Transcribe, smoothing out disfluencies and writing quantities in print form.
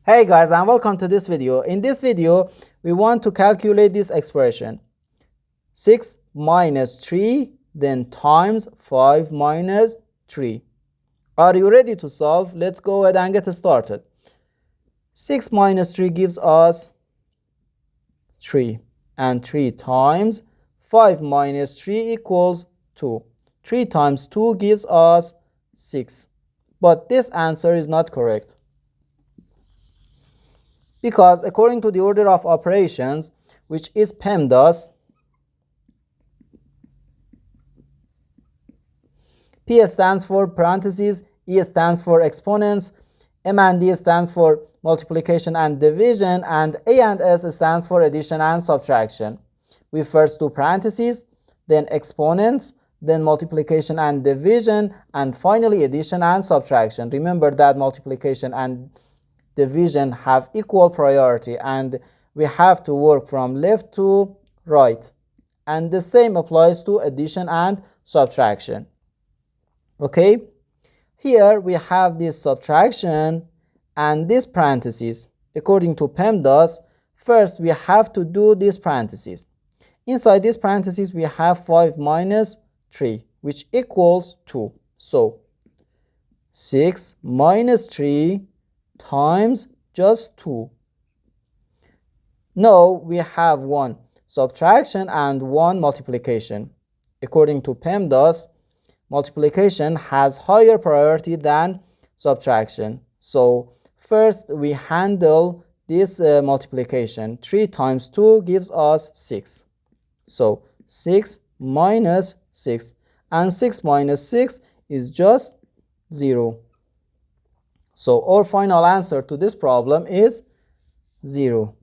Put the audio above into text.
Hey guys, and welcome to this video. In this video, we want to calculate this expression. 6 minus 3, then times 5 minus 3. Are you ready to solve? Let's go ahead and get started. 6 minus 3 gives us 3. And 3 times 5 minus 3 equals 2. 3 times 2 gives us 6. But this answer is not correct, because according to the order of operations, which is PEMDAS, P stands for parentheses, E stands for exponents, M and D stands for multiplication and division, and A and S stands for addition and subtraction. We first do parentheses, then exponents, then multiplication and division, and finally addition and subtraction. Remember that multiplication and division have equal priority, and we have to work from left to right, and the same applies to addition and subtraction. Okay, here we have this subtraction and this parentheses. According to PEMDAS, first we have to do this parentheses. Inside this parentheses we have 5 minus 3, which equals 2. So 6 minus 3 times just 2. Now we have one subtraction and one multiplication. According to PEMDAS, multiplication has higher priority than subtraction. So first we handle this multiplication. 3 times 2 gives us 6. So 6 minus 6, and 6 minus 6 is just 0. So our final answer to this problem is 0.